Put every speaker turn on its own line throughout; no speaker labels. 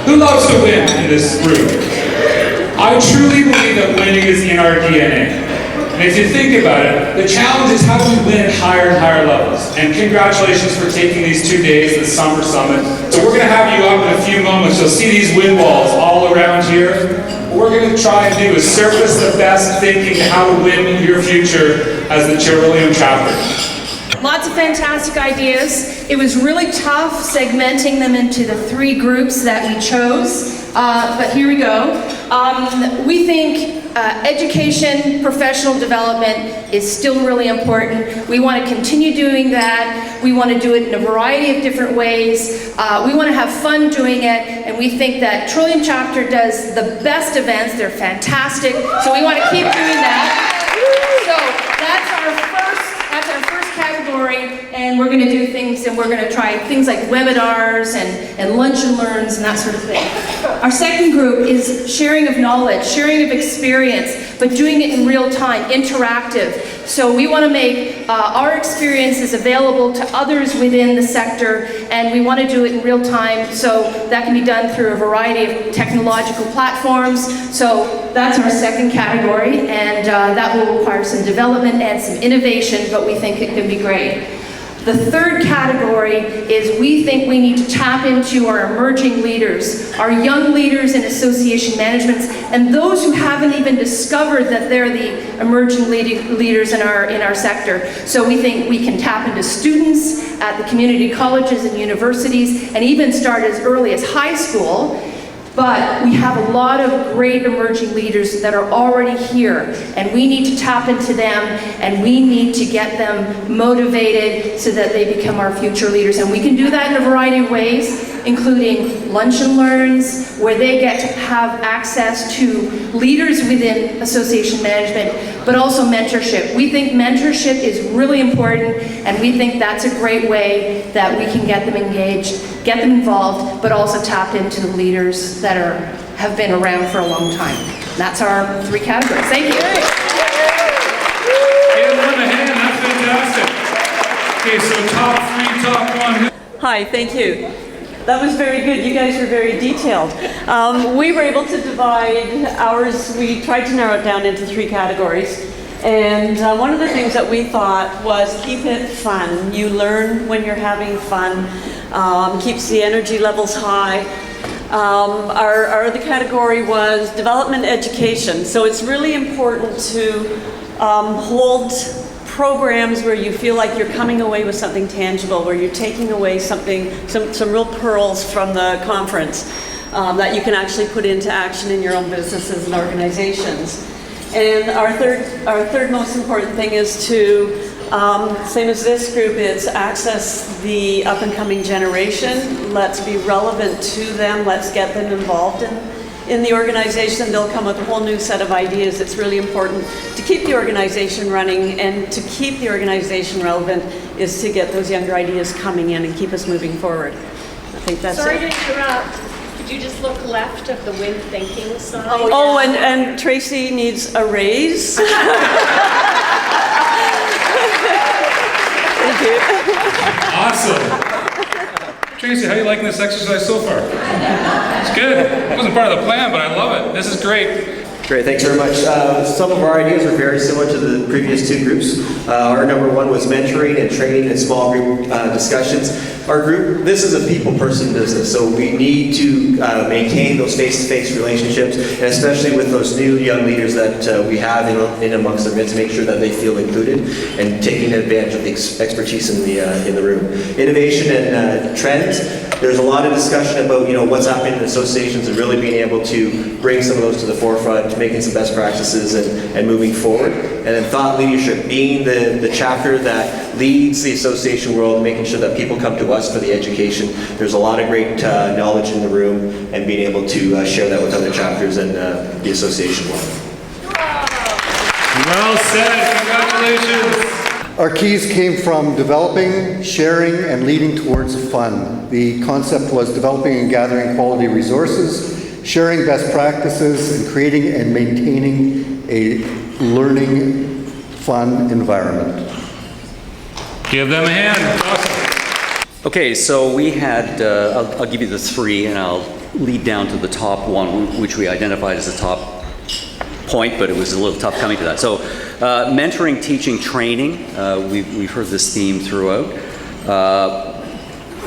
Who loves to win in this room? I truly believe that winning is in our DNA. And if you think about it, the challenge is how do we win at higher and higher levels? And congratulations for taking these 2 days, the Summer Summit. So we're going to have you up in a few moments. You'll see these win walls all around here. What we're going to try and do is surface the best thinking to how to win your future as the Trillium chapter.
Lots of fantastic ideas. It was really tough segmenting them into the 3 groups that we chose, but here we go. We think education, professional development is still really important. We want to continue doing that. We want to do it in a variety of different ways. We want to have fun doing it, and we think that Trillium Chapter does the best events. They're fantastic, so we want to keep doing that. So that's our first category, and we're going to do things, and we're going to try things like webinars and lunch and learns and that sort of thing. Our second group is sharing of knowledge, sharing of experience, but doing it in real time, interactive. So we want to make our experiences available to others within the sector, and we want to do it in real time, so that can be done through a variety of technological platforms. So that's our second category, and that will require some development and some innovation, but we think it can be great. The third category is we think we need to tap into our emerging leaders, our young leaders in association management, and those who haven't even discovered that they're the emerging leaders in our sector. So we think we can tap into students at the community colleges and universities, and even start as early as high school. But we have a lot of great emerging leaders that are already here, and we need to tap into them, and we need to get them motivated so that they become our future leaders. And we can do that in a variety of ways, including lunch and learns, where they get to have access to leaders within association management, but also mentorship. We think mentorship is really important, and we think that's a great way that we can get them engaged, get them involved, but also tap into the leaders that have been around for a long time. That's our 3 categories. Thank you.
Give them a hand, that's fantastic. Okay, so top 3, top 1.
Hi, thank you. That was very good. You guys were very detailed. We were able to divide ours, we tried to narrow it down into 3 categories. And one of the things that we thought was keep it fun. You learn when you're having fun, keeps the energy levels high. Our other category was development education. So it's really important to hold programs where you feel like you're coming away with something tangible, where you're taking away something, some real pearls from the conference that you can actually put into action in your own businesses and organizations. And our third most important thing is to, same as this group, it's access the up and coming generation. Let's be relevant to them. Let's get them involved in the organization. They'll come with a whole new set of ideas. It's really important to keep the organization running, and to keep the organization relevant is to get those younger ideas coming in and keep us moving forward. I think that's
Sorry
it.
to interrupt. Could you just look left of the Win Thinking sign?
Oh, and Tracy needs a raise. Thank you.
Awesome. Tracy, how are you liking this exercise so far? It's good. It wasn't part of the plan, but I love it. This is great.
Great, thanks very much. Some of our ideas are very similar to the previous 2 groups. Our number 1 was mentoring and training and small group discussions. Our group, this is a people-person business, so we need to maintain those face-to-face relationships, and especially with those new young leaders that we have in amongst them, to make sure that they feel included and taking advantage of the expertise in the room. Innovation and trends. There's a lot of discussion about what's happening in associations, and really being able to bring some of those to the forefront, making some best practices and moving forward. And then thought leadership, being the chapter that leads the association world, making sure that people come to us for the education. There's a lot of great knowledge in the room, and being able to share that with other chapters and the association world.
Well said. Congratulations.
Our keys came from developing, sharing, and leading towards fun. The concept was developing and gathering quality resources, sharing best practices, and creating and maintaining a learning, fun environment.
Give them a hand. Awesome.
Okay, so we had, I'll give you the 3 and I'll lead down to the top one, which we identified as the top point, but it was a little tough coming to that. So mentoring, teaching, training, we've heard this theme throughout.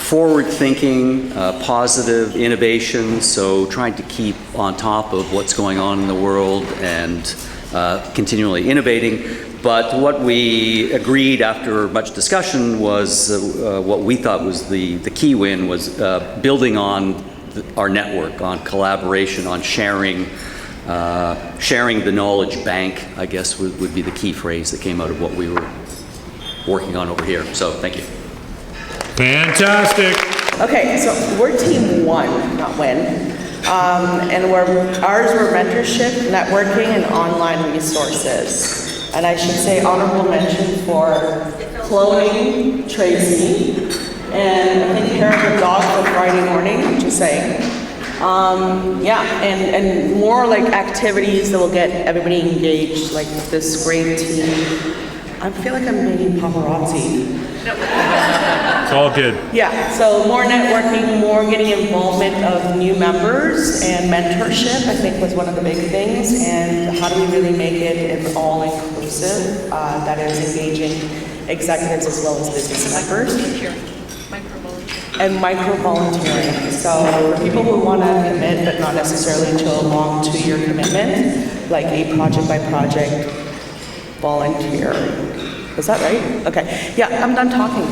Forward thinking, positive innovation, so trying to keep on top of what's going on in the world and continually innovating. But what we agreed after much discussion was what we thought was the key win was building on our network, on collaboration, on sharing. Sharing the knowledge bank, I guess, would be the key phrase that came out of what we were working on over here. So thank you.
Fantastic.
Okay, so we're team one, not win. And ours were mentorship, networking, and online resources. And I should say honorable mention for cloning Tracy and taking care of the dog for Friday morning, just saying. Yeah, and more like activities that will get everybody engaged, like this great team. I feel like I'm being paparazzi.
It's all good.
Yeah, so more networking, more getting involvement of new members, and mentorship, I think, was one of the big things. And how do we really make it all inclusive, that is engaging executives as well as business members? And micro-volunteering. So for people who want to commit, but not necessarily to a long 2-year commitment, like a project-by-project volunteer. Is that right? Okay. Yeah, I'm done talking.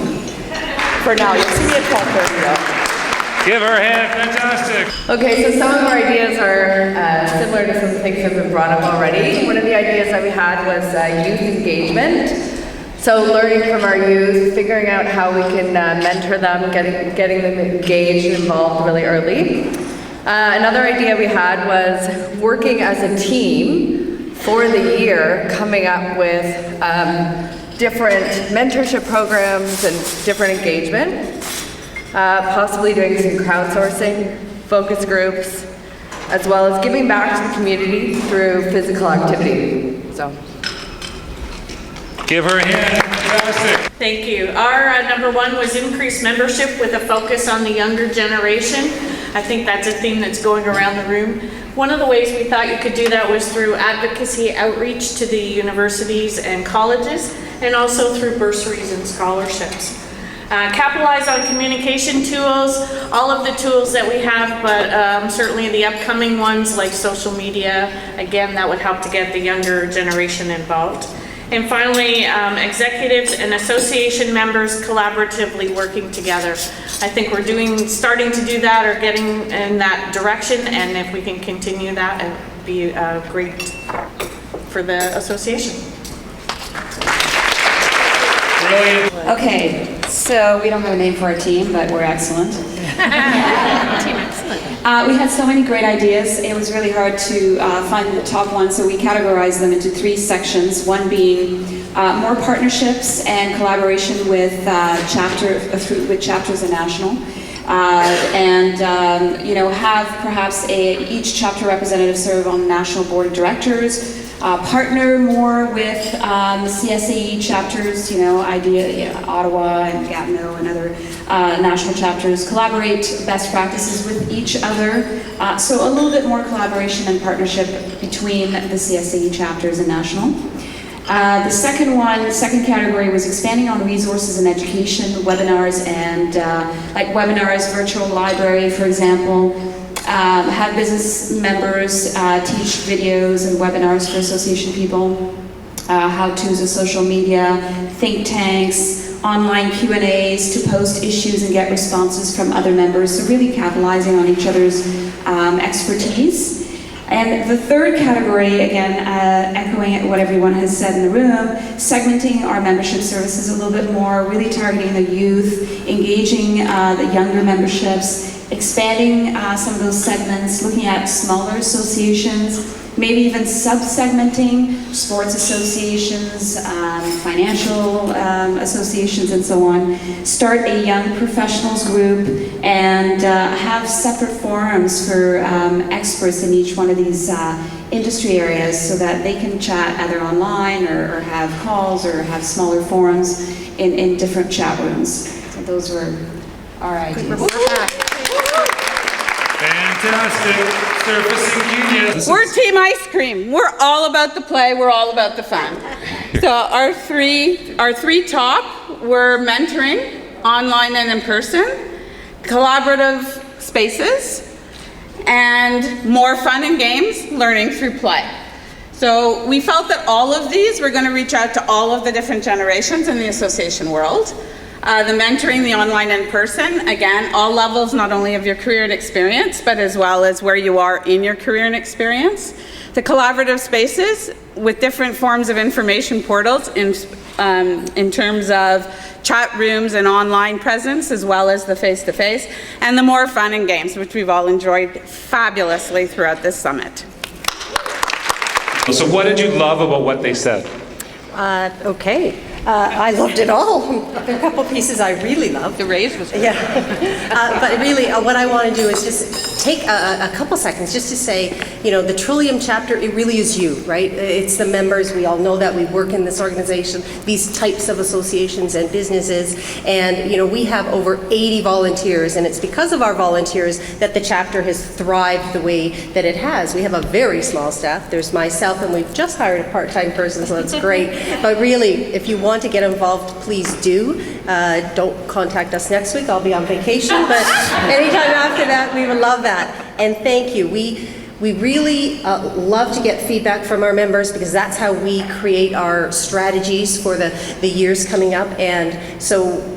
For now, you'll see me at 12:30 though.
Give her a hand. Fantastic.
Okay, so some of our ideas are similar to some things that have been brought up already. One of the ideas that we had was youth engagement. So learning from our youth, figuring out how we can mentor them, getting them engaged and involved really early. Another idea we had was working as a team for the year, coming up with different mentorship programs and different engagement. Possibly doing some crowdsourcing, focus groups, as well as giving back to the community through physical activity. So.
Give her a hand. Fantastic.
Thank you. Our number one was increased membership with a focus on the younger generation. I think that's a theme that's going around the room. One of the ways we thought you could do that was through advocacy outreach to the universities and colleges, and also through bursaries and scholarships. Capitalize on communication tools, all of the tools that we have, but certainly the upcoming ones like social media. Again, that would help to get the younger generation involved. And finally, executives and association members collaboratively working together. I think we're starting to do that or getting in that direction, and if we can continue that, it would be great for the association.
Brilliant.
Okay, so we don't have a name for our team, but we're excellent.
Team excellent.
We had so many great ideas. It was really hard to find the top one, so we categorized them into 3 sections. One being more partnerships and collaboration with chapters and national, have perhaps each chapter representative serve on the national board of directors. Partner more with CSAE chapters, Ottawa and Gatineau and other national chapters. Collaborate best practices with each other. So a little bit more collaboration and partnership between the CSAE chapters and national. The second category was expanding on resources and education, webinars and like webinars, virtual library, for example. Have business members teach videos and webinars for association people, how-tos of social media, think tanks, online Q&As to post issues and get responses from other members, so really capitalizing on each other's expertise. And the third category, again, echoing what everyone has said in the room, segmenting our membership services a little bit more, really targeting the youth, engaging the younger memberships, expanding some of those segments, looking at smaller associations, maybe even sub-segmenting sports associations, financial associations, and so on. Start a young professionals group and have separate forums for experts in each one of these industry areas so that they can chat either online or have calls or have smaller forums in different chat rooms. So those were our ideas.
Fantastic. Surfacing genius.
We're Team Ice Cream. We're all about the play. We're all about the fun. So our three top were mentoring, online and in person, collaborative spaces, and more fun and games, learning through play. So we felt that all of these were going to reach out to all of the different generations in the association world. The mentoring, the online and in person, again, all levels not only of your career and experience, but as well as where you are in your career and experience. The collaborative spaces with different forms of information portals in terms of chat rooms and online presence, as well as the face-to-face, and the more fun and games, which we've all enjoyed fabulously throughout this summit.
So what did you love about what they said?
Okay. I loved it all. There are a couple pieces I really loved.
The raise was great.
Yeah. But really, what I want to do is just take a couple seconds just to say, you know, the Trillium chapter, it really is you, right? It's the members. We all know that we work in this organization, these types of associations and businesses. And, you know, we have over 80 volunteers, and it's because of our volunteers that the chapter has thrived the way that it has. We have a very small staff. There's myself, and we've just hired a part-time person, so that's great. But really, if you want to get involved, please do. Don't contact us next week. I'll be on vacation, but anytime after that, we would love that. And thank you. We really love to get feedback from our members because that's how we create our strategies for the years coming up. And so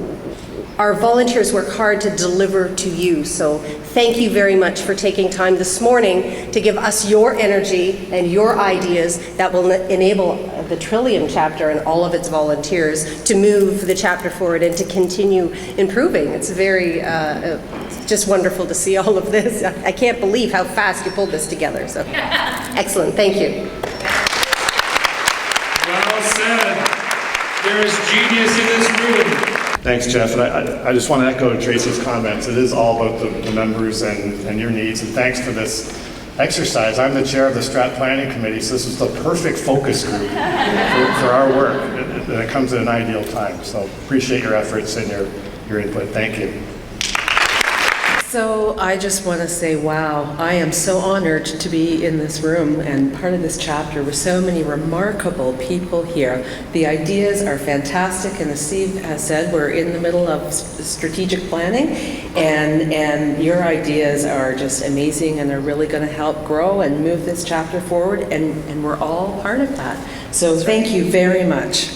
our volunteers work hard to deliver to you. So thank you very much for taking time this morning to give us your energy and your ideas that will enable the Trillium chapter and all of its volunteers to move the chapter forward and to continue improving. It's very just wonderful to see all of this. I can't believe how fast you pulled this together. So excellent. Thank you.
Well said. There is genius in this room.
Thanks, Jeff. And I just want to echo Tracy's comments. It is all about the members and your needs. And thanks for this exercise. I'm the chair of the Strat Planning Committee, so this is the perfect focus group for our work. And it comes at an ideal time. So appreciate your efforts and your input. Thank you.
So I just want to say, wow, I am so honored to be in this room and part of this chapter with so many remarkable people here. The ideas are fantastic, and as Steve has said, we're in the middle of strategic planning, and your ideas are just amazing and are really going to help grow and move this chapter forward, and we're all part of that. So thank you very much.